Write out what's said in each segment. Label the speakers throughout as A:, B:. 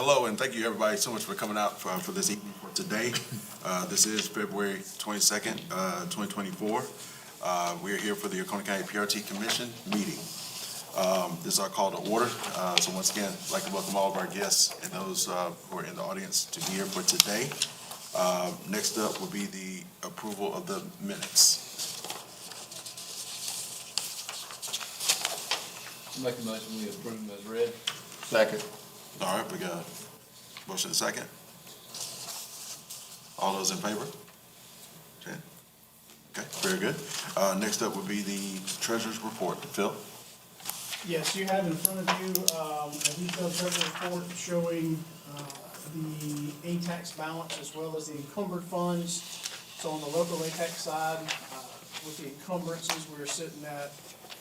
A: Hello, and thank you everybody so much for coming out for this evening for today. This is February 22nd, 2024. We're here for the Oconee County PRT Commission meeting. This is our call to order. So once again, I'd like to welcome all of our guests and those who are in the audience to be here for today. Next up will be the approval of the minutes.
B: Make a motion, we approve them as read.
C: Second.
A: All right, we got a motion and a second. All those in favor? Okay, very good. Next up would be the treasurer's report. Phil?
D: Yes, you have in front of you a detailed treasury report showing the ATAX balance as well as the encumbered funds. So on the local ATAX side, with the encumbrances, we're sitting at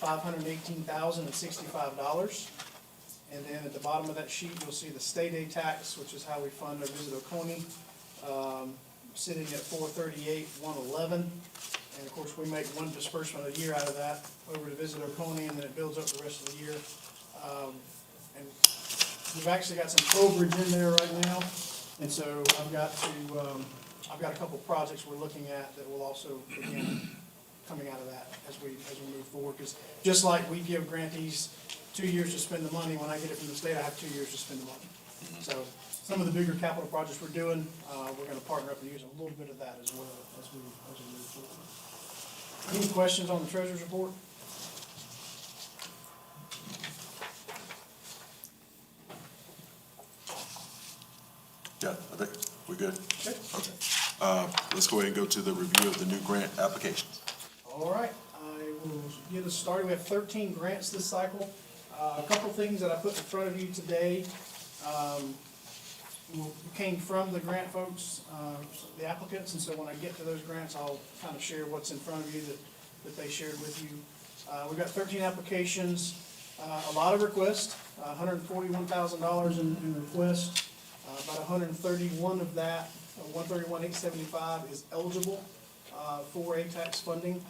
D: $518,065. And then at the bottom of that sheet, you'll see the state ATAX, which is how we fund our Visit Oconee, sitting at $438,111. And of course, we make one disbursement a year out of that over to Visit Oconee, and then it builds up the rest of the year. And we've actually got some overage in there right now, and so I've got a couple of projects we're looking at that will also begin coming out of that as we move forward. Because just like we give grantees 2 years to spend the money, when I get it from the state, I have 2 years to spend the money. So some of the bigger capital projects we're doing, we're going to partner up and use a little bit of that as well as we move forward. Any questions on the treasurer's report?
A: Yeah, I think we're good.
D: Okay.
A: Okay. Let's go ahead and go to the review of the new grant applications.
D: All right, I will get us started. We have 13 grants this cycle. A couple things that I put in front of you today came from the grant folks, the applicants, and so when I get to those grants, I'll kind of share what's in front of you that they shared with you. We've got 13 applications, a lot of requests, $141,000 in requests. About 131 of that, 131,875 is eligible for ATAX funding,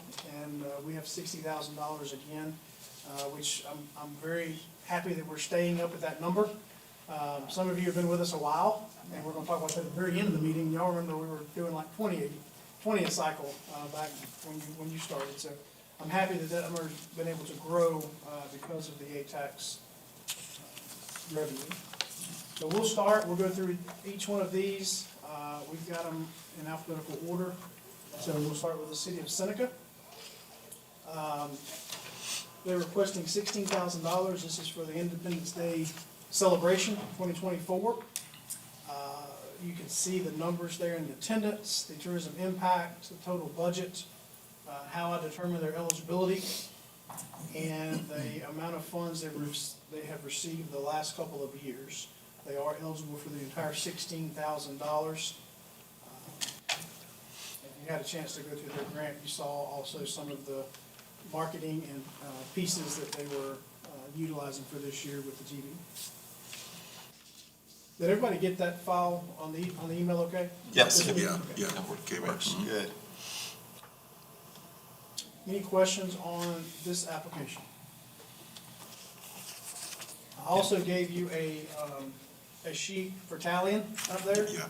D: and we have $60,000 again, which I'm very happy that we're staying up at that number. Some of you have been with us a while, and we're going to talk about that at the very end of the meeting. Y'all remember we were doing like 20 a cycle back when you started. So I'm happy that that number's been able to grow because of the ATAX revenue. So we'll go through each one of these. We've got them in alphabetical order. So we'll start with the city of Seneca. They're requesting $16,000. This is for the Independence Day celebration 2024. You can see the numbers there in the attendance, the tourism impact, the total budget, how I determine their eligibility, and the amount of funds they have received the last couple of years. They are eligible for the entire $16,000. If you had a chance to go through their grant, you saw also some of the marketing and pieces that they were utilizing for this year with the GB. Did everybody get that file on the email okay?
C: Yes.
A: Yeah.
C: Okay, works. Good.
D: Any questions on this application? I also gave you a sheet for tallying up there.
A: Yeah.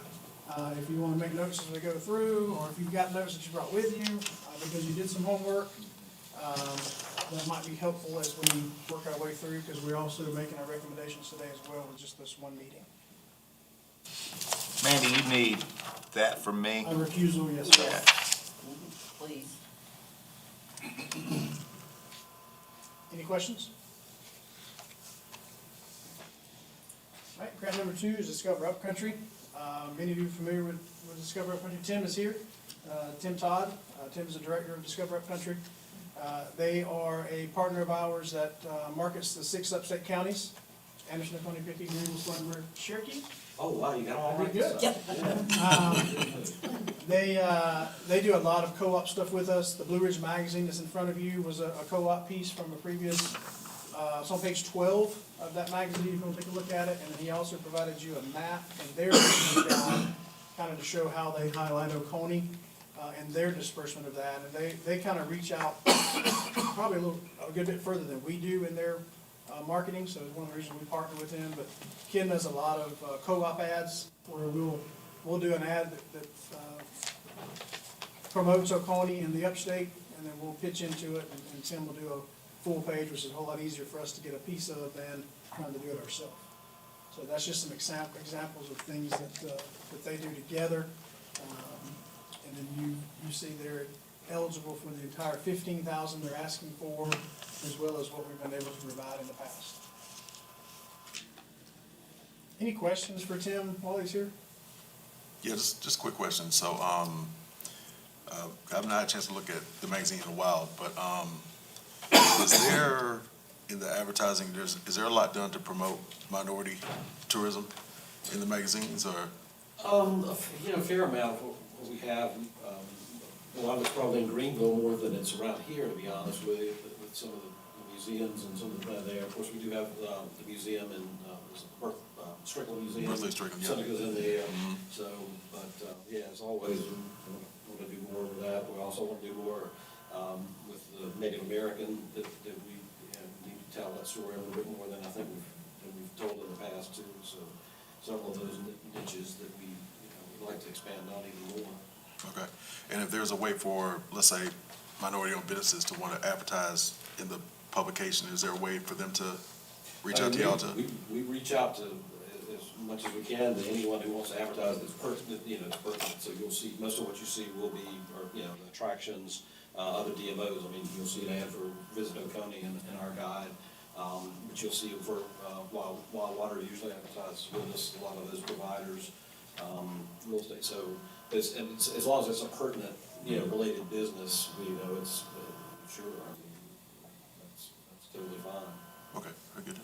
D: If you want to make notes as we go through, or if you've got notes that you brought with you, because you did some homework, that might be helpful as we work our way through, because we're also making our recommendations today as well with just this one meeting.
C: Mandy, you need that from me?
D: A recusal, yes, sir.
C: Yeah.
E: Please.
D: Any questions? All right, grant number 2 is Discover Upcountry. Many of you are familiar with Discover Upcountry. Tim is here. Tim Todd. Tim is the director of Discover Upcountry. They are a partner of ours that markets the 6 upstate counties: Anderson, Oconee, Pickett, Greenville, Spartanburg, Cherokee.
F: Oh, wow, you got all
D: Pretty
F: right.
D: good. They do a lot of co-op stuff with us. The Blue Ridge Magazine that's in front of you was a co-op piece from a previous, it's on page 12 of that magazine, if you want to take a look at it. And he also provided you a map and their guide, kind of to show how they highlight Oconee and their disbursement of that. And they kind of reach out probably a good bit further than we do in their marketing, so it's one of the reasons we partner with them. But Ken does a lot of co-op ads where we'll do an ad that promotes Oconee in the upstate, and then we'll pitch into it, and Tim will do a full page, which is a whole lot easier for us to get a piece of than trying to do it ourselves. So that's just some examples of things that they do together. And then you see they're eligible for the entire $15,000 they're asking for, as well as what we've been able to provide in the past. Any questions for Tim while he's here?
A: Yeah, just a quick question. So, I haven't had a chance to look at the magazine in a while, but, is there, in the advertising, is there a lot done to promote minority tourism in the magazines, or?
F: A fair amount of what we have, a lot of it's probably in Greenville more than it's around here, to be honest with you, with some of the museums and some of the, there. Of course, we do have, the museum and, Strickland Museum.
A: Berkeley Strickland, yeah.
F: Something goes in there, so, but, yeah, as always, we want to do more with that. We also want to do more, with the Native American, that we need to tell that story a little bit more than I think we've told in the past too, so several of those niches that we, would like to expand on even more.
A: Okay. And if there's a way for, let's say, minority-owned businesses to want to advertise in the publication, is there a way for them to reach out to y'all to?
F: We reach out to as much as we can to anyone who wants to advertise that's pertinent, it's pertinent. So you'll see, most of what you see will be, the attractions, other DMOs. I mean, you'll see an ad for Visit Oconee in our guide. But you'll see for, Wild Water usually advertises with us, a lot of those providers, real estate. So as long as it's a pertinent, related business, it's, sure, I mean, that's totally fine.
A: Okay, very good.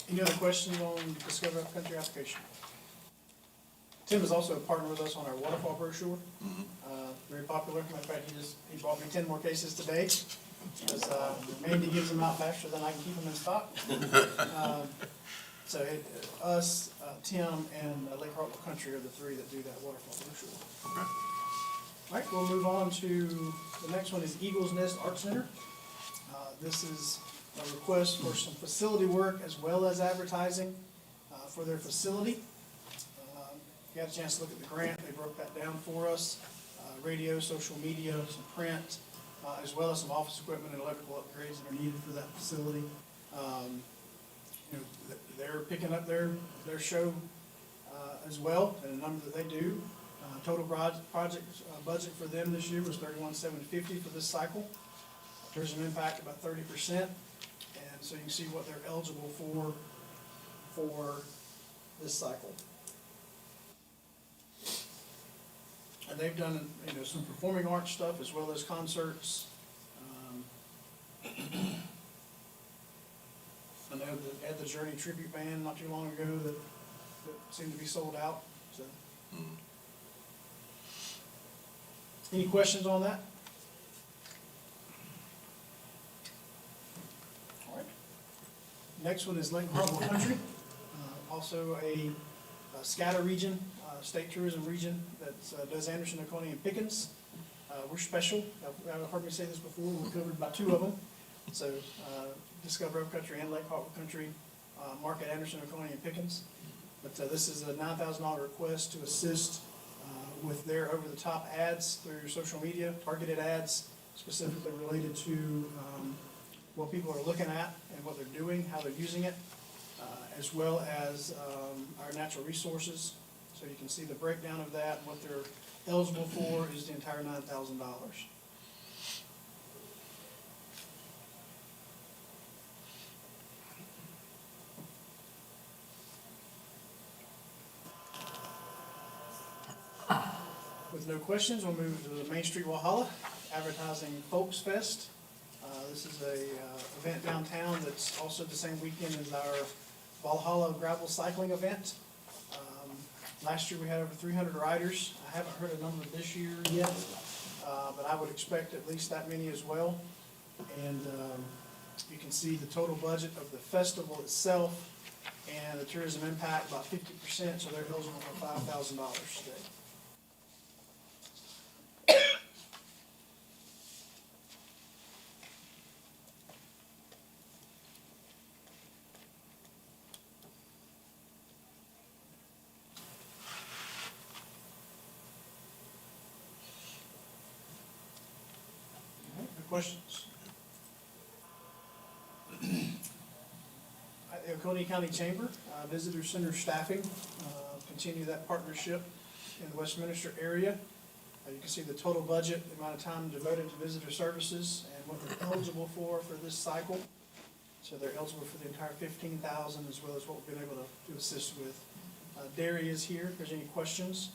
D: Any other questions on Discover Upcountry application? Tim is also a partner with us on our waterfall brochure. Very popular. Matter of fact, he bought me 10 more cases today, because Mandy gives them out faster than I can keep them in stock. So us, Tim, and Lake Hartwell Country are the three that do that waterfall brochure.
A: Okay.
D: All right, we'll move on to, the next one is Eagles Nest Art Center. This is a request for some facility work as well as advertising for their facility. If you had a chance to look at the grant, they broke that down for us. Radio, social media, some print, as well as some office equipment and electrical upgrades that are needed for that facility. They're picking up their show as well, and a number that they do. Total project budget for them this year was $31,750 for this cycle. Tourism impact about 30%, and so you can see what they're eligible for this cycle. And they've done, some performing arts stuff as well as concerts. I know they had the Journey tribute band not too long ago that seemed to be sold out, so. Any questions on that? All right. Next one is Lake Hartwell Country, also a scatter region, state tourism region that does Anderson, Oconee, and Pickens. We're special. I've heard me say this before. We're covered by two of them. So Discover Upcountry and Lake Hartwell Country market Anderson, Oconee, and Pickens. But this is a $9,000 request to assist with their over-the-top ads through social media, targeted ads specifically related to what people are looking at and what they're doing, how they're using it, as well as our natural resources. So you can see the breakdown of that. What they're eligible for is the entire $9,000. With no questions, we'll move to the Main Street Walhalla, advertising Folks Fest. This is a event downtown that's also the same weekend as our Valhalla gravel cycling event. Last year we had over 300 riders. I haven't heard a number this year yet, but I would expect at least that many as well. And you can see the total budget of the festival itself and the tourism impact about 50%, so they're eligible for $5,000 today. questions? The Oconee County Chamber, Visitor Center staffing, continue that partnership in the Westminster area. You can see the total budget, the amount of time devoted to visitor services, and what they're eligible for this cycle. So they're eligible for the entire 15,000, as well as what we've been able to assist with. Derry is here, if there's any questions.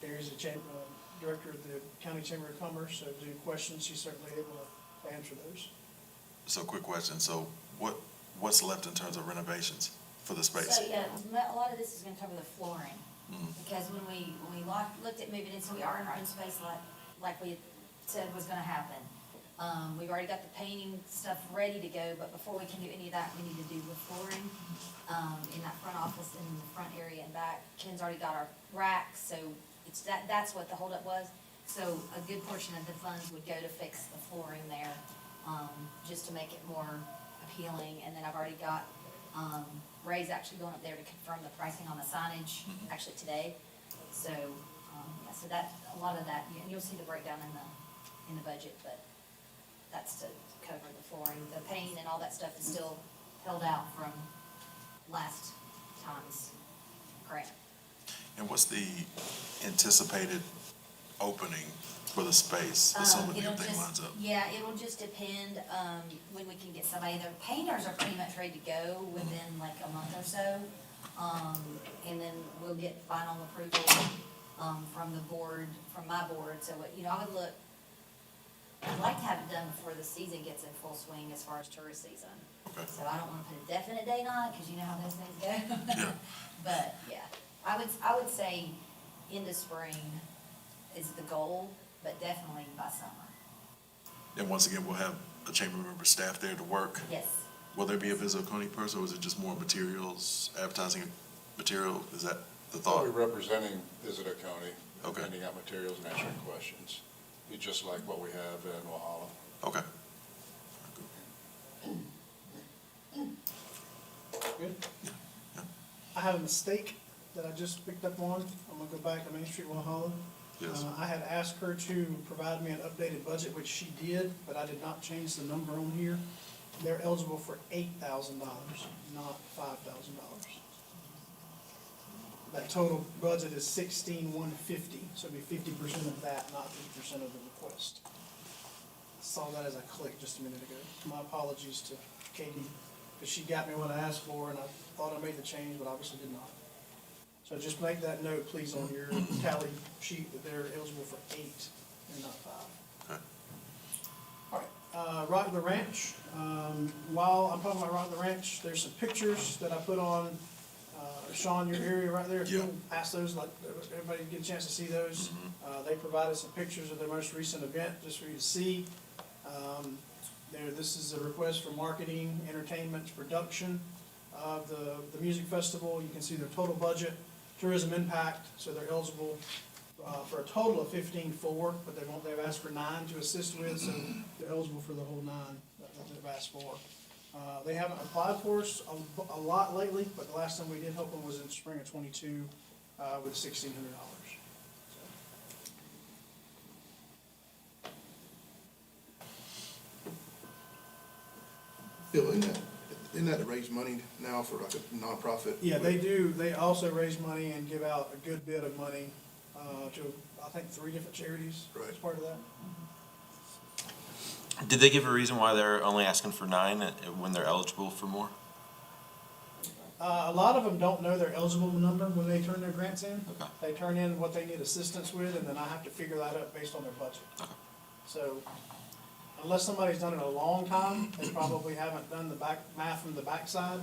D: Derry's the director of the County Chamber of Commerce, so if there's any questions, she's certainly able to answer those.
A: So quick question, so what's left in terms of renovations for the space?
E: So, yeah, a lot of this is gonna cover the flooring, because when we looked at moving in, so we are in our own space like we had said was gonna happen. We've already got the painting stuff ready to go, but before we can do any of that, we need to do the flooring, in that front office, in the front area and back. Ken's already got our racks, so that's what the holdup was. So a good portion of the funds would go to fix the flooring there, just to make it more appealing. And then I've already got, Ray's actually going up there to confirm the pricing on the signage, actually today. So, yeah, so that, a lot of that, and you'll see the breakdown in the budget, but that's to cover the flooring. The paint and all that stuff is still held out from last time's grant.
A: And what's the anticipated opening for the space, assuming
E: It'll
A: everything
E: just-
A: lines up?
E: Yeah, it'll just depend, when we can get somebody. The painters are pretty much ready to go within like a month or so. And then we'll get final approval, from the board, from my board. So, I would look, I'd like to have it done before the season gets in full swing as far as tourist season.
A: Okay.
E: So I don't wanna put a definite date on it, cause you know how those things go.
A: Yeah.
E: But, yeah, I would say into spring is the goal, but definitely by summer.
A: And once again, we'll have a chamber member staff there to work.
E: Yes.
A: Will there be a Visit Oconee person, or is it just more materials, advertising material? Is that the
G: I'll
A: thought?
G: be representing Visit Oconee,
A: Okay.
G: handing out materials and answering questions. Be just like what we have in Walhalla.
A: Okay.
D: Good?
A: Yeah.
D: I have a mistake that I just picked up on. I'm gonna go back to Main Street, Walhalla.
A: Yes.
D: I had asked her to provide me an updated budget, which she did, but I did not change the number on here. They're eligible for $8,000, not $5,000. That total budget is 16,150, so it'd be 50% of that, not 50% of the request. Saw that as I clicked just a minute ago. My apologies to Katie, because she got me what I asked for, and I thought I made the change, but obviously did not. So just make that note, please, on your tally sheet, that they're eligible for 8 and not 5.
A: Okay.
D: All right, Rock the Ranch. While I'm talking about Rock the Ranch, there's some pictures that I put on, Sean, your area right there. If
A: Yeah.
D: you'll pass those, like, everybody get a chance to see those. They provided some pictures of their most recent event, just for you to see. This is a request for marketing, entertainment, production of the music festival. You can see their total budget, tourism impact, so they're eligible for a total of 15,400, but they've asked for 9 to assist with, so they're eligible for the whole 9 that they've asked for. They haven't applied for us a lot lately, but the last time we did help them was in spring of '22 with $1,600.
H: Bill, isn't that to raise money now for like a nonprofit?
D: Yeah, they do. They also raise money and give out a good bit of money to, I think, 3 different charities as
H: Right.
D: part of that.
I: Did they give a reason why they're only asking for 9 when they're eligible for more?
D: A lot of them don't know their eligible number when they turn their grants in.
I: Okay.
D: They turn in what they need assistance with, and then I have to figure that out based on their budget.
I: Okay.
D: So unless somebody's done it a long time, they probably haven't done the math from the backside.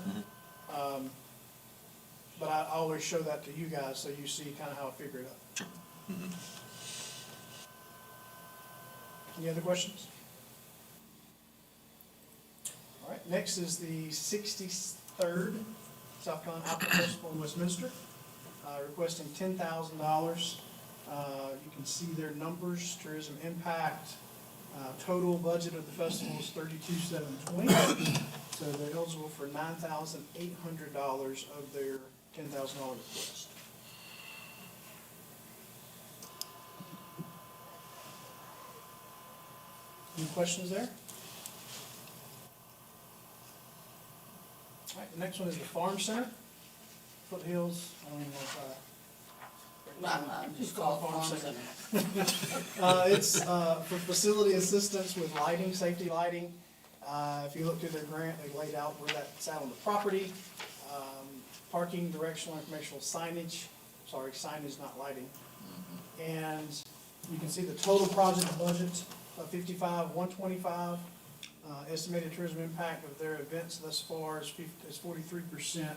D: But I always show that to you guys, so you see kind of how I figure it out.
I: Sure.
D: Any other questions? All right, next is the 63rd South Carolina Apple Festival in Westminster, requesting $10,000. You can see their numbers, tourism impact, total budget of the festival is $32,720. So they're eligible for $9,800 of their $10,000 request. Any questions there? All right, the next one is the Farm Center, Foothills, I don't even know if
J: Just call it Farm Center.
D: It's for facility assistance with lighting, safety lighting. If you look through their grant, they laid out where that's out on the property. Parking, directional, informational signage, signage, not lighting. And you can see the total project budget of 55,125. Estimated tourism impact of their events thus far is 43%.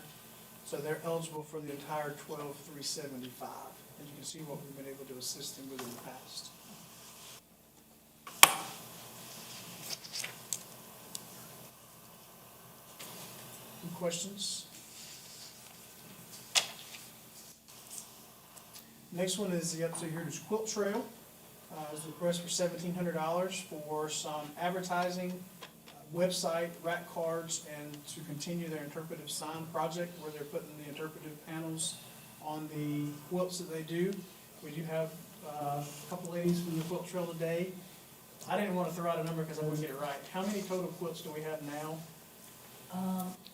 D: So they're eligible for the entire 12,375. And you can see what we've been able to assist them with in the past. Any questions? Next one is the episode here is Quilt Trail. It's a request for $1,700 for some advertising, website, rack cards, and to continue their interpretive sign project where they're putting the interpretive panels on the quilts that they do. We do have a couple ladies from the Quilt Trail today. I didn't want to throw out a number because I wouldn't get it right. How many total quilts do we have now?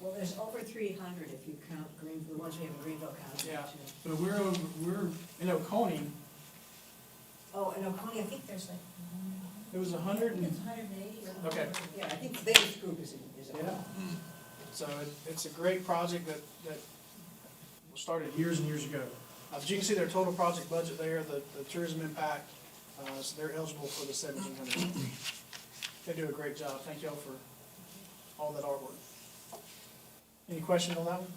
J: Well, there's over 300 if you count the ones we have in Greenville County.
D: Yeah. So we're in Oconee,
J: Oh, and Oconee, I think there's like,
D: it was
J: I
D: 100
J: think it's
D: and,
J: 180 or.
D: Okay.
J: Yeah, I think the biggest group is
D: yeah.
J: Oconee.
D: So it's a great project that started years and years ago. As you can see, their total project budget there, the tourism impact, so they're eligible for the 1,700. They do a great job. Thank y'all for all that artwork. Any questions on that one?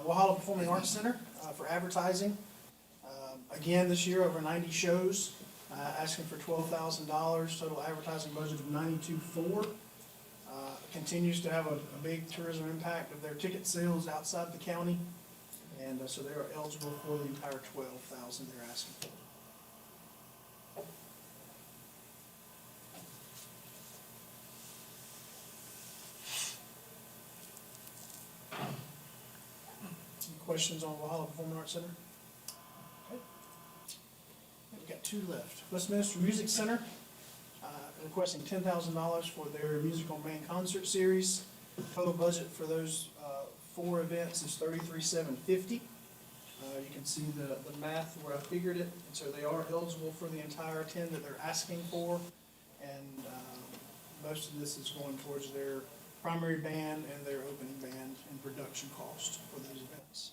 D: Walhalla Performing Arts Center for advertising. Again, this year, over 90 shows, asking for $12,000, total advertising budget of $92,400. Continues to have a big tourism impact of their ticket sales outside the county, and so they are eligible for the entire $12,000 they're asking for. Any questions on Walhalla Performing Arts Center? Okay. We've got two left. Westminster Music Center, requesting $10,000 for their musical main concert series. Total budget for those 4 events is $33,750. You can see the math where I figured it, and so they are eligible for the entire 10 that they're asking for, and most of this is going towards their primary band and their opening band and production cost for those events.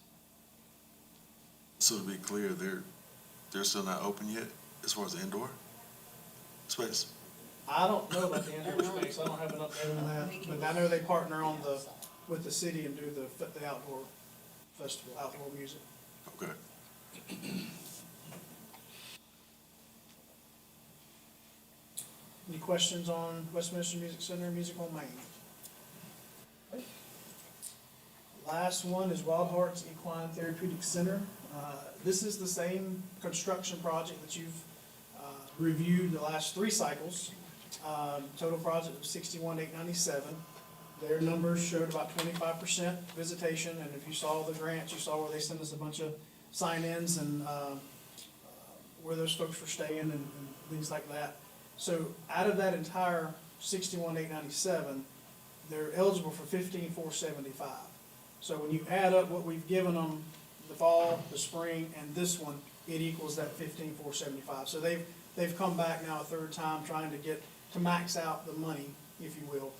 A: So to be clear, they're still not open yet as far as the indoor space?
D: I don't know about the indoor space, I don't have an update on that, but I know they partner with the city and do the outdoor festival, outdoor music.
A: Okay.
D: Any questions on Westminster Music Center, Music on Main? Okay. Last one is Wild Hearts Equine Therapeutic Center. This is the same construction project that you've reviewed the last 3 cycles. Total project of $61,897. Their numbers showed about 25% visitation, and if you saw the grants, you saw where they sent us a bunch of sign-ins and where those folks were staying and things like that. So out of that entire $61,897, they're eligible for $15,475. So when you add up what we've given them, the fall, the spring, and this one, it equals that $15,475. So they've come back now a 3rd time trying to max out the money, if you will,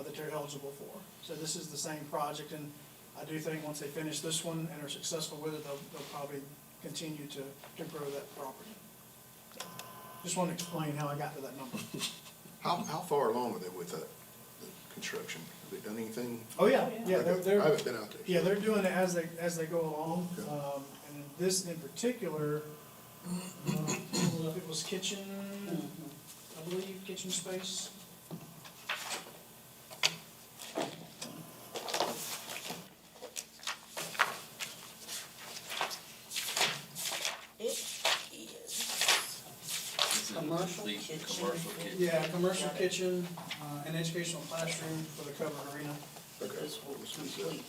D: that they're eligible for. So this is the same project, and I do think once they finish this one and are successful with it, they'll probably continue to grow that property. Just want to explain how I got to that number.
H: How far along are they with the construction? Have they done anything?
D: Oh, yeah,
H: I haven't been out there.
D: Yeah, they're doing it as they go along. And this in particular, I don't know if it was kitchen, I believe, kitchen space.
J: Commercial
B: The
J: kitchen.
B: commercial kitchen.
D: Yeah, commercial kitchen, an educational classroom for the covered arena.
H: Okay.
J: This will complete.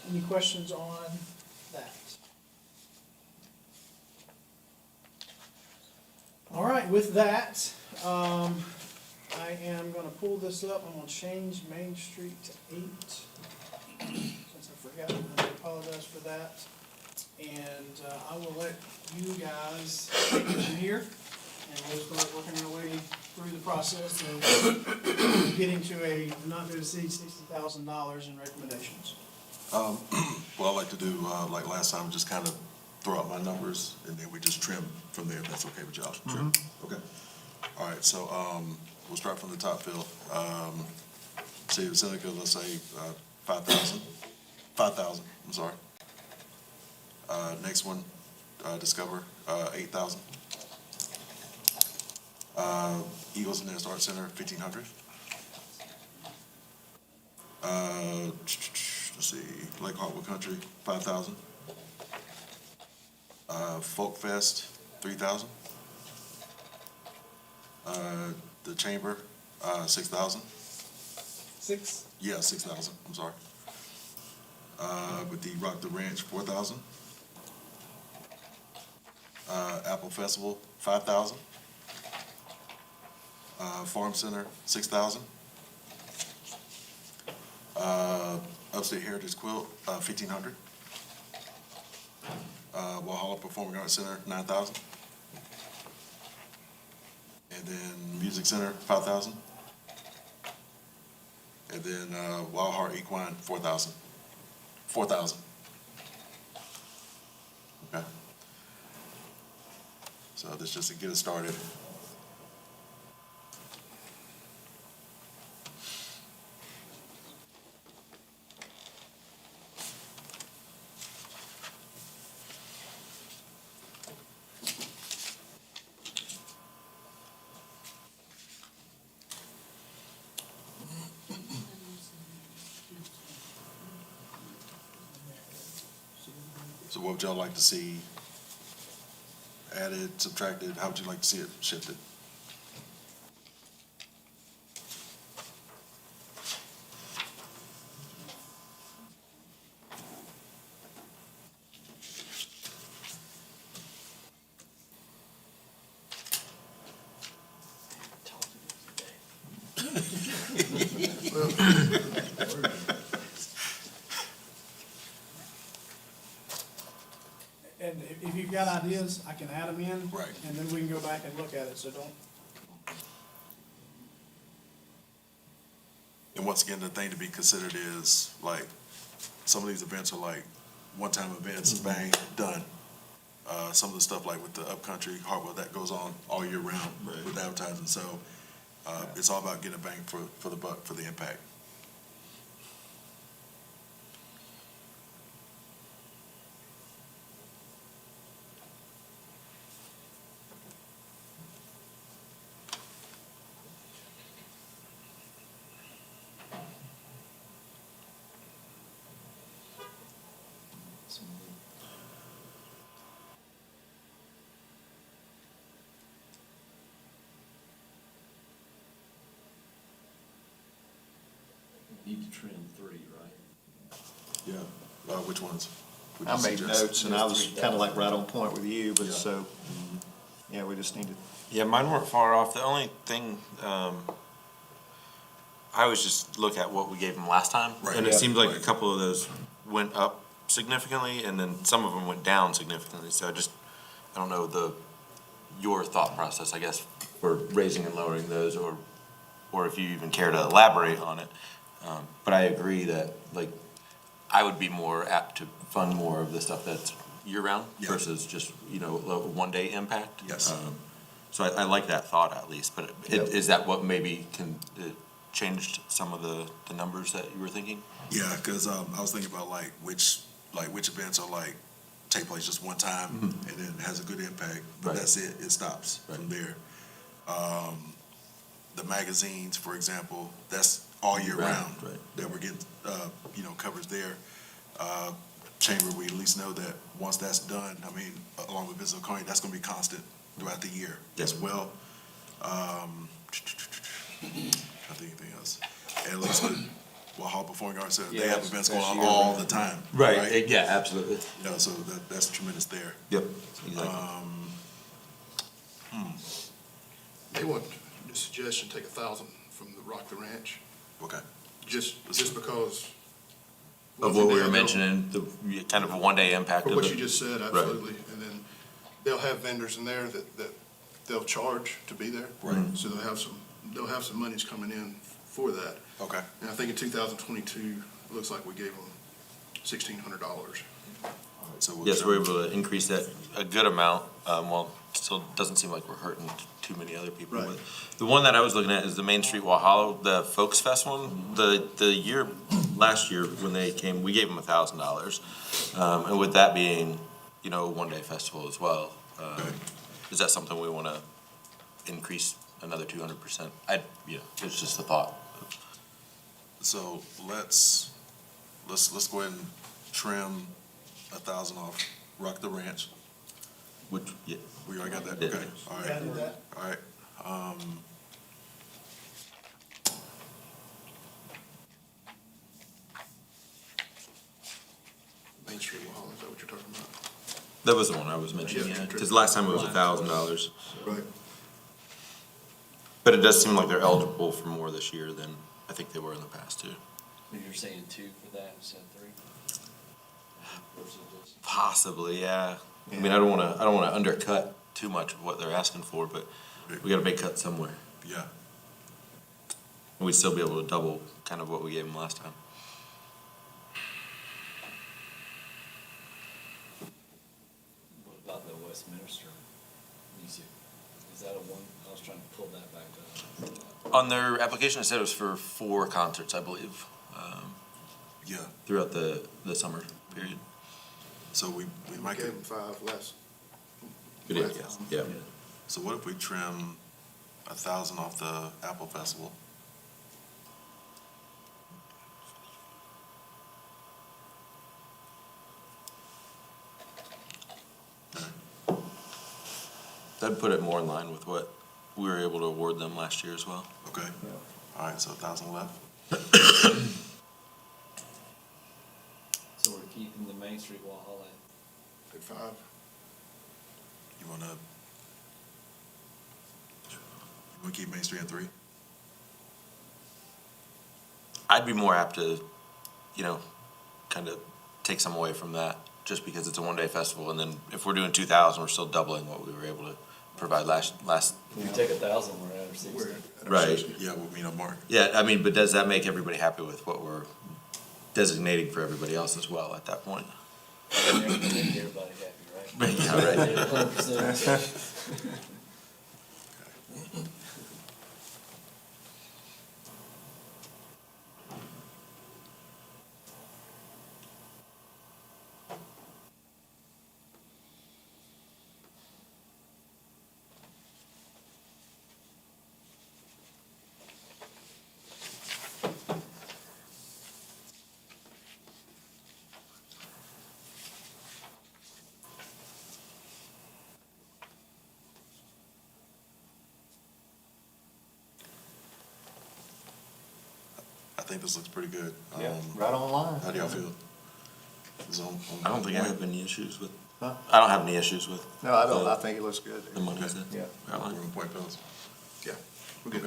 D: Any questions on that? right, with that, I am gonna pull this up, I'm gonna change Main Street to 8, since I forgot, I apologize for that. And, I will let you guys take it from here, and we'll start working our way through the process of getting to a not to exceed $60,000 in recommendations.
A: Well, I'd like to do, like last time, just kind of throw out my numbers, and then we just trim from there, if that's okay with y'all. Trim? Okay. All right, so, we'll start from the top, Phil. City of Seneca, let's say, 5,000, I'm sorry. Next one, Discover, 8,000. Eagles Nest Art Center, 1,500. Let's see, Lake Hartwood Country, 5,000. Folk Fest, 3,000. The Chamber, 6,000.
D: 6?
A: Yeah, 6,000, I'm sorry. With the Rock the Ranch, 4,000. Apple Festival, 5,000. Farm Center, 6,000. Upstate Heritage Quilt, 1,500. Walhalla Performing Arts Center, 9,000. And then Music Center, 5,000. And then Wild Heart Equine, 4,000. 4,000. Okay. So that's just to get it started. So what would y'all like to see added, subtracted? How would you like to see it shifted?
D: And if you've got ideas, I can add them in.
A: Right.
D: And then we can go back and look at it, so don't.
A: And once again, the thing to be considered is, like, some of these events are like one-time events, bang, done. Some of the stuff like with the Upcountry, Hartwell, that goes on all year round with advertising, so it's all about getting a bang for the buck, for the impact.
F: Need to trim 3, right?
A: Yeah. Which ones? Would
C: I
A: you
C: made
A: suggest?
C: notes and I was kind of like right on point with you, but so, yeah, we just need to.
I: Yeah, mine weren't far off. The only thing, I always just look at what we gave them last time.
A: Right.
I: And it
A: Yeah.
I: seemed like a
A: Right.
I: couple of those went up significantly, and then some of them went down significantly. So I don't know your thought process, I guess, for raising and lowering those, or if you even care to elaborate on it. But I agree that, like, I would be more apt to fund more of the stuff that's year-round
A: Yeah.
I: versus just, a one-day impact.
A: Yes.
I: So I like that thought at least, but is that what maybe changed some of the numbers that you were thinking?
A: Yeah, because I was thinking about which events are take place just one time and then has a good impact, but
I: Right.
A: that's it. It stops from there. The magazines, for example, that's all year
I: Right,
A: round
I: right.
A: that we're getting coverage there. Chamber, we at least know that once that's done, I mean, along with Visitor County, that's going to be constant throughout the year as well. I think anything else. At least with Hall Performing Arts Center, they
C: Yeah,
A: have events going
C: that's
A: on
C: year
A: all
C: round.
A: the time.
I: Yeah, absolutely.
A: So that's tremendous there.
I: Yep, exactly.
H: They want, the suggestion, take 1,000 from the Rock the Ranch,
A: Okay,
H: just because.
I: Of what we were mentioning, the kind of a one-day impact
H: For
I: of
H: what
I: it.
H: you just said, absolutely. And then they'll have vendors in there that they'll charge to be there.
A: Right.
H: So they'll have some monies coming in for that.
A: okay.
H: And I think in 2022, it looks like we gave them $1,600.
A: All right, so we'll
I: Yes,
A: trim-
I: we're able to increase that a good amount, well, still doesn't seem like we're hurting too many other people.
H: Right.
I: But the one that I was looking at is the Main Street Walhalla, the Folks Fest one. Last year, when they came, we gave them $1,000. And with that being, a one-day festival as well, is that something we wanna increase another 200%? It's just a thought.
A: So let's go ahead and trim 1,000 off Rock the Ranch.
I: Which, yeah,
A: We already got that,
I: Yeah.
A: okay, all right.
D: Added that.
A: All right,
H: Main Street Walhalla, is that what you're talking about?
I: that was the one I was mentioning,
H: Yeah.
I: yeah, because last time it was $1,000.
H: Right.
I: But it does seem like they're eligible for more this year than I think they were in the past too.
B: You're saying 2 for that instead of 3? Versus just.
I: Possibly, yeah. I mean, I don't wanna undercut too much of what they're asking for, but we gotta make cut somewhere.
A: yeah,
I: And we'd still be able to double kind of what we gave them last time.
B: What about the Westminster music? Is that a one, I was trying to pull that back up.
I: On their application, it said it was for 4 concerts, I believe,
A: yeah.
I: throughout the summer period.
A: So we might
H: Gave
A: get,
H: them 5 less.
I: It is, yeah.
A: so what if we trim 1,000 off the Apple Festival?
I: That'd put it more in line with what we were able to award them last year as well.
A: Okay, all right, so 1,000 left.
B: So we're keeping the Main Street Walhalla
H: At 5.
A: You wanna keep Main Street at 3?
I: I'd be more apt to, kind of take some away from that, just because it's a one-day festival, and then if we're doing 2,000, we're still doubling what we were able to provide last.
B: If you take 1,000, we're at our 60.
H: We're at our
I: Right.
H: 60.
A: Yeah, we'll meet up, Mark.
I: Yeah, I mean, but does that make everybody happy with what we're designating for everybody else as well at that point?
B: Make everybody happy, right?
I: Yeah, right.
B: 100%.
A: I think this looks pretty good.
C: Right on line.
A: How do y'all feel? Is on
I: I don't think I
A: point?
I: have any issues with,
C: Huh?
I: I don't have any issues with.
C: No, I don't,
I: the-
C: I think it looks good.
I: The monies that.
C: Yeah.
I: outlined.
A: We're on point, fellas?
H: Yeah, we're good.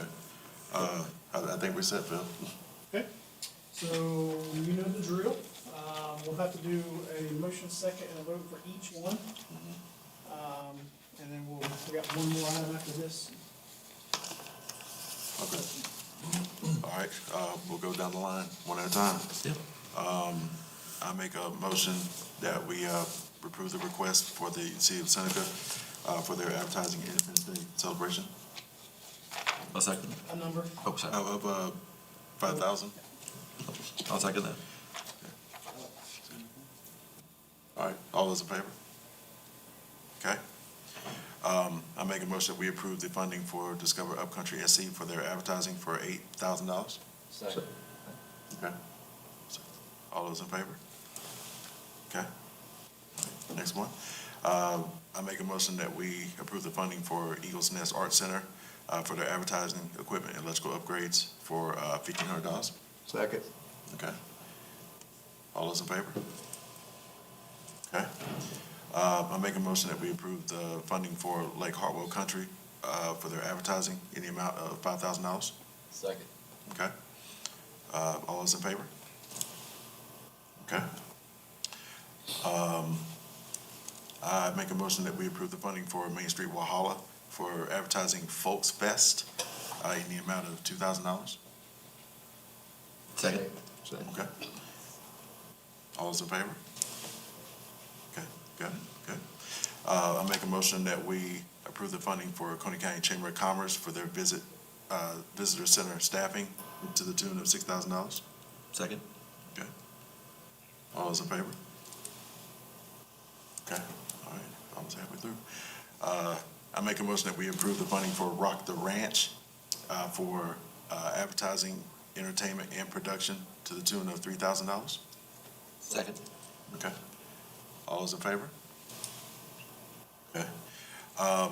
A: Okay. I think we're set, Phil.
D: Okay, so you know the drill. We'll have to do a motion second and a vote for each one. And then we got one more item after this.
A: Okay. All right, we'll go down the line, one at a time.
I: Yep.
A: I make a motion that we approve the request for the City of Seneca for their advertising Independence Day celebration
I: I'll second.
D: A number.
I: Oh, sorry.
A: of 5,000.
I: I'll second that.
A: All right, all those in favor? Okay. I make a motion that we approve the funding for Discover Upcountry SC for their advertising for $8,000.
B: Second.
A: Okay. So, all those in favor? Okay. Next one. I make a motion that we approve the funding for Eagles Nest Art Center for their advertising equipment and electrical upgrades for $1,500.
C: Second.
A: Okay. All those in favor? Okay. I make a motion that we approve the funding for Lake Hartwell Country for their advertising in the amount of $5,000.
B: Second.
A: Okay. All those in favor? Okay. I make a motion that we approve the funding for Main Street Walhalla for advertising Folks Fest in the amount of $2,000.
I: Second.
A: Okay. All those in favor? Okay, got it, okay. I make a motion that we approve the funding for Coney County Chamber of Commerce for their visitor center staffing to the tune of $6,000.
I: Second.
A: Okay. All those in favor? Okay, all right, almost halfway through. I make a motion that we approve the funding for Rock the Ranch for advertising, entertainment, and production to the tune of $3,000.
I: Second.
A: Okay. All those in favor? Okay. I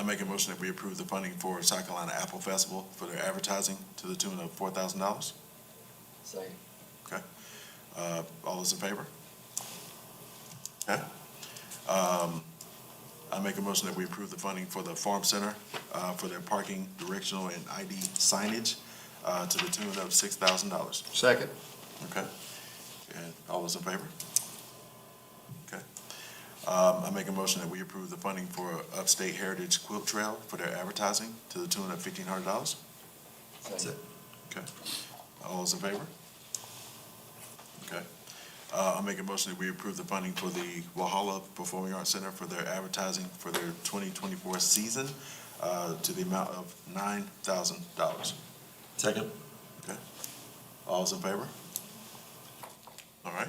A: make a motion that we approve the funding for South Carolina Apple Festival for their advertising to the tune of $4,000.
B: Second.
A: Okay. All those in favor? Okay. I make a motion that we approve the funding for the Farm Center for their parking, directional, and ID signage to the tune of $6,000.
C: Second.
A: Okay. And all those in favor? Okay. I make a motion that we approve the funding for Upstate Heritage Quilt Trail for their advertising to the tune of $1,500.
B: Second.
A: Okay. All those in favor? Okay. I make a motion that we approve the funding for the Walhalla Performing Arts Center for their advertising for their 2024 season to the amount of $9,000.
I: Second.
A: Okay. All those in favor? All right.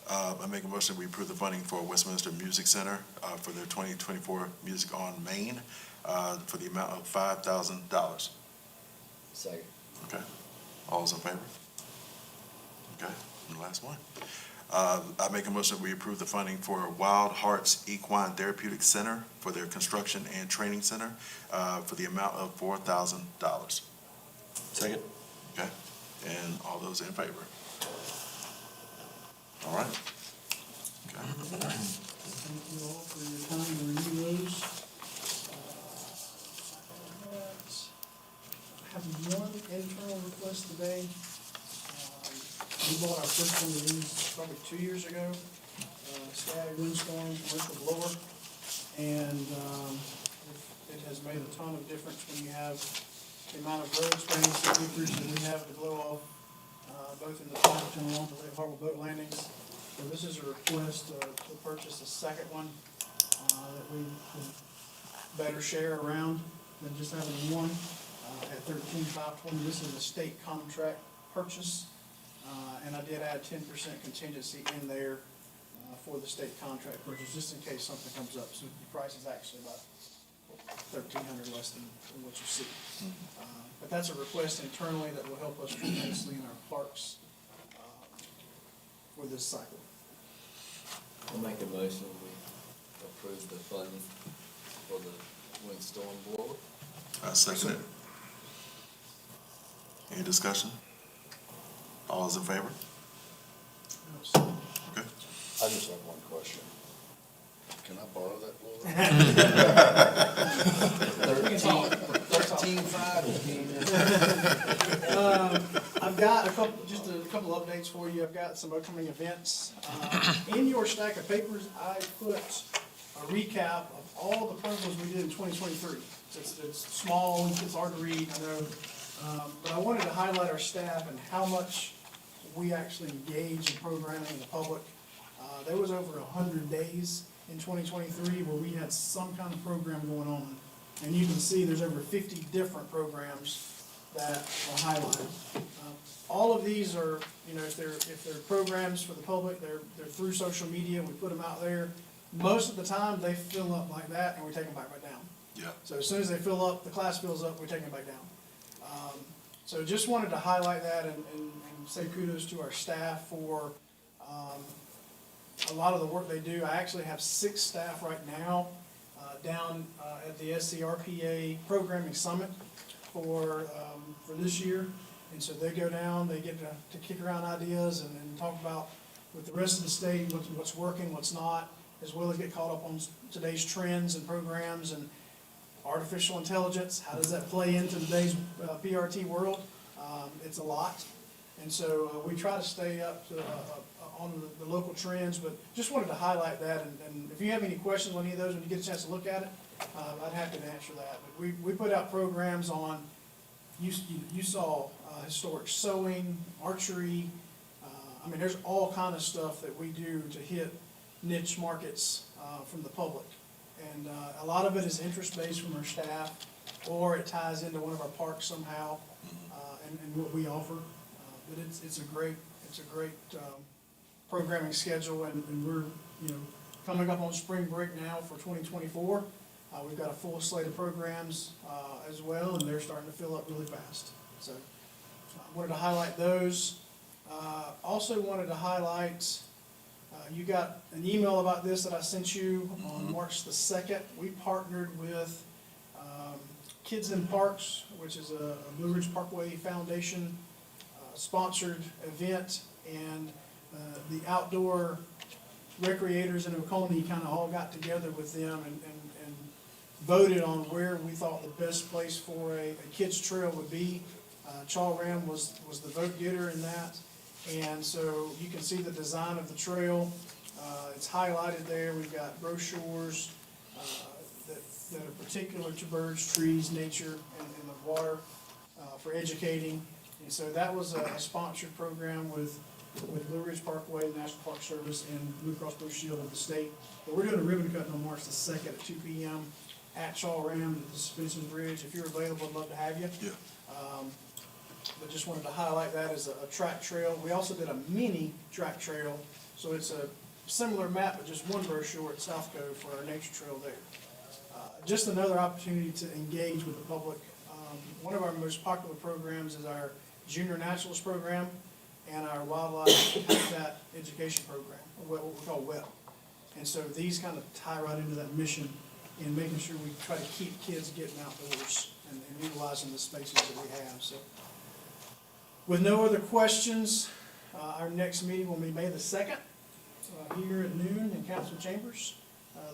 A: I make a motion that we approve the funding for Westminster Music Center for their 2024 Music on Main for the amount of $5,000.
B: Second.
A: Okay. All those in favor? Okay. And the last one. I make a motion that we approve the funding for Wild Hearts Equine Therapeutic Center for their construction and training center for the amount of $4,000.
I: Second.
A: Okay. And all those in favor? All right. Okay.
D: Thank you all for your time to review those. I have one internal request today. We bought our first one of these probably 2 years ago, Skag Windstorm commercial blower. And it has made a ton of difference when you have the amount of road spraying signatures that we have to blow off, both in the park and along the Lake Harbor boat landings. So this is a request to purchase a second one that we can better share around than just having one at $13,520. This is a state contract purchase, and I did add 10% contingency in there for the state contract purchase, just in case something comes up. So the price is actually about $1,300 less than what you see. But that's a request internally that will help us tremendously in our parks for this cycle.
B: I'll make a motion, we approve the funding for the windstorm blower.
A: I second it. Any discussion? All those in favor? Okay.
G: I just have one question. Can I borrow that blower?
D: 13.5. I've got a couple updates for you. I've got some upcoming events. In your stack of papers, I put a recap of all the programs we did in 2023. It's small, it's hard to read, I know. But I wanted to highlight our staff and how much we actually engage in programming in the public. There was over 100 days in 2023 where we had some kind of program going on. And you can see there's over 50 different programs that are highlighted. All of these are, if they're programs for the public, they're through social media, we put them out there. Most of the time, they fill up like that and we take them back down.
A: Yeah.
D: So as soon as they fill up, the class fills up, we take them back down. So just wanted to highlight that and say kudos to our staff for a lot of the work they do. I actually have 6 staff right now down at the SCRPA Programming Summit for this year. And so they go down, they get to kick around ideas and talk about with the rest of the state, what's working, what's not, as well as get caught up on today's trends and programs. And artificial intelligence, how does that play into today's PRT world? It's a lot. And so we try to stay up to, on the local trends, but just wanted to highlight that. And if you have any questions on any of those, when you get a chance to look at it, I'd happy to answer that. But we put out programs on, you saw historic sewing, archery. I mean, there's all kind of stuff that we do to hit niche markets from the public. And a lot of it is interest-based from our staff, or it ties into one of our parks somehow, and what we offer. But it's a great programming schedule, and we're, coming up on spring break now for 2024. We've got a full slate of programs as well, and they're starting to fill up really fast. So I wanted to highlight those. Also wanted to highlight, you got an email about this that I sent you on March the 2nd. We partnered with Kids in Parks, which is a Blue Ridge Parkway Foundation sponsored event, and the outdoor recreators in Oconee kind of all got together with them and voted on where we thought the best place for a kids trail would be. Chaw Ram was the vote getter in that. And so you can see the design of the trail. It's highlighted there. We've got brochures that are particular to birds, trees, nature, and the water for educating. And so that was a sponsored program with Blue Ridge Parkway, National Park Service, and Blue Cross Blue Shield of the state. But we're doing a ribbon cutting on March the 2nd at 2 p.m. at Chaw Ram at the Suspension Bridge. If you're available, I'd love to have you.
A: Yeah.
D: But just wanted to highlight that as a track trail. We also did a mini track trail, so it's a similar map, but just one brochure at South Cove for our nature trail there. Just another opportunity to engage with the public. One of our most popular programs is our Junior Naturalist program and our Wildlife Habitat Education program, or what we call WEP. And so these kind of tie right into that mission in making sure we try to keep kids getting outdoors and utilizing the spaces that we have. So, with no other questions, our next meeting will be May the 2nd, here at noon in council chambers.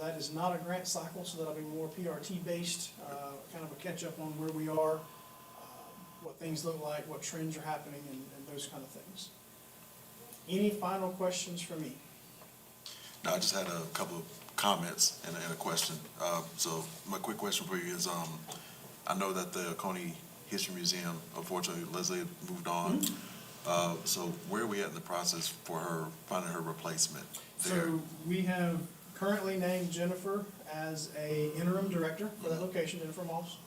D: That is not a grant cycle, so that'll be more PRT based, kind of a catch up on where we are, what things look like, what trends are happening, and those kind of things. Any final questions for me?
A: No, I just had a couple of comments and a question. So my quick question for you is, I know that the Oconee History Museum, unfortunately, Leslie had moved on. So where are we at in the process for her finding her replacement there?
D: So we have currently named Jennifer as a interim director for that location, Jennifer Moss.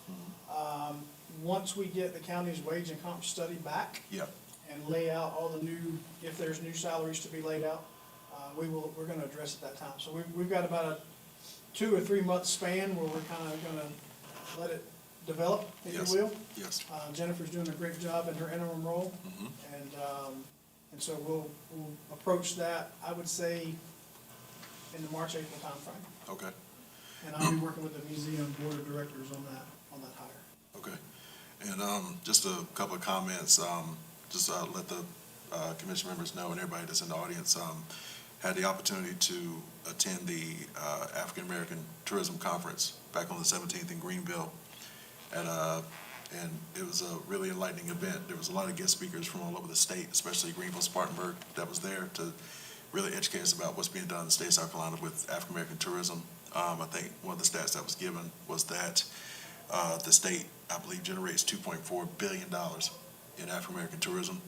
D: Once we get the county's wage and comp study back
A: Yeah,
D: and lay out all the new, if there's new salaries to be laid out, we're gonna address at that time. So we've got about a 2 or 3 month span where we're kind of gonna let it develop, if
A: Yes.
D: you will.
A: yes,
D: Jennifer's doing a great job in her interim role. And so we'll approach that, I would say, in the March, April timeframe.
A: okay,
D: And I'll be working with the museum board of directors on that hire.
A: okay. And just a couple of comments, just let the commission members know and everybody that's in the audience, had the opportunity to attend the African American Tourism Conference back on the 17th in Greenville. And it was a really enlightening event. There was a lot of guest speakers from all over the state, especially Greenville, Spartanburg, that was there to really educate us about what's being done in the state of South Carolina with African American tourism. I think one of the stats that was given was that the state, I believe, generates $2.4 billion in African American tourism.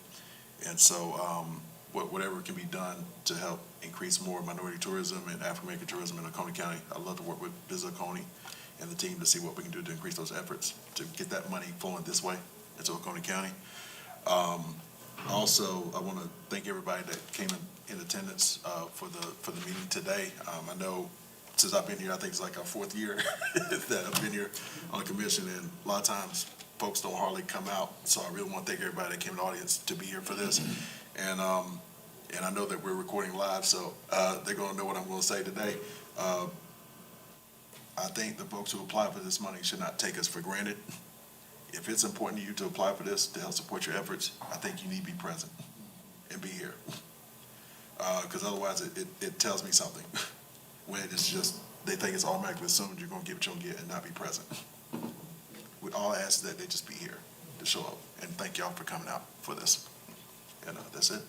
A: And so whatever can be done to help increase more minority tourism and African American tourism in Oconee County, I'd love to work with Visit Oconee and the team to see what we can do to increase those efforts, to get that money flowing this way into Oconee County. Also, I want to thank everybody that came in attendance for the meeting today. I know since I've been here, I think it's like our 4th year that I've been here on the commission, and a lot of times folks don't hardly come out. So I really want to thank everybody that came in the audience to be here for this. And I know that we're recording live, so they're going to know what I'm going to say today. I think the folks who apply for this money should not take us for granted. If it's important to you to apply for this to help support your efforts, I think you need to be present and be here. Because otherwise it tells me something. When it's just, they think it's automatically assumed you're going to get what you're going to get and not be present. we all ask that they just be here to show up. And thank y'all for coming out for this. And that's it.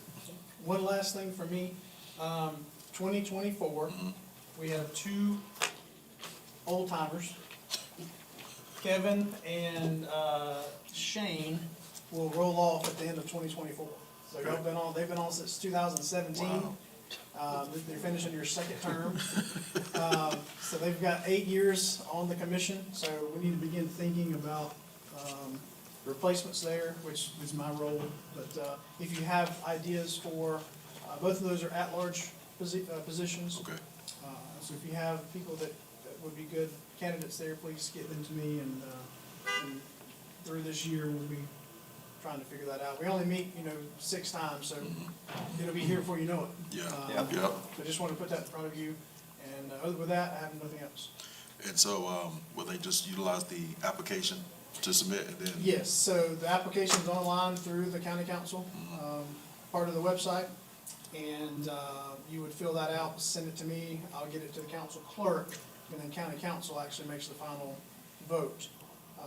D: One last thing for me, 2024, we have two old timers. Kevin and Shane will roll off at the end of 2024. So they've been on since 2017. They're finishing your second term. So they've got 8 years on the commission, so we need to begin thinking about replacements there, which is my role. But if you have ideas for, both of those are at-large positions.
A: Okay.
D: So if you have people that would be good candidates there, please get them to me, and through this year, we'll be trying to figure that out. We only meet, 6 times, so it'll be here before you know it.
A: Yeah, yep.
D: So just want to put that in front of you, and other than that, I have nothing else.
A: And so, will they just utilize the application to submit and then?
D: Yes, so the application's online through the county council, part of the website, and you would fill that out, send it to me, I'll get it to the council clerk, and then county council actually makes the final vote.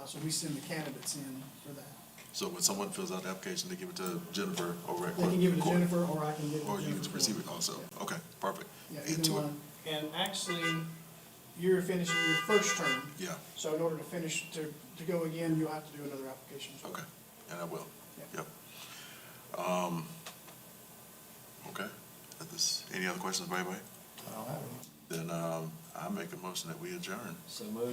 D: So we send the candidates in for that.
A: So when someone fills out the application, they give it to Jennifer over at
D: They
A: Clerk
D: can give it to
A: Court?
D: Jennifer, or I can give it to
A: Or you
D: Jennifer.
A: can receive it also?
D: Yeah.
A: Okay, perfect.
D: Yeah,
A: And
D: either
A: to it-
D: one. And actually, you're finishing your first term,
A: Yeah,
D: so in order to finish, to go again, you'll have to do another application. as well.
A: okay, and I will,
D: Yeah.
A: yep. Okay, any other questions by anybody?
C: I don't have any.
A: Then, I make a motion that we adjourn.
B: So moved.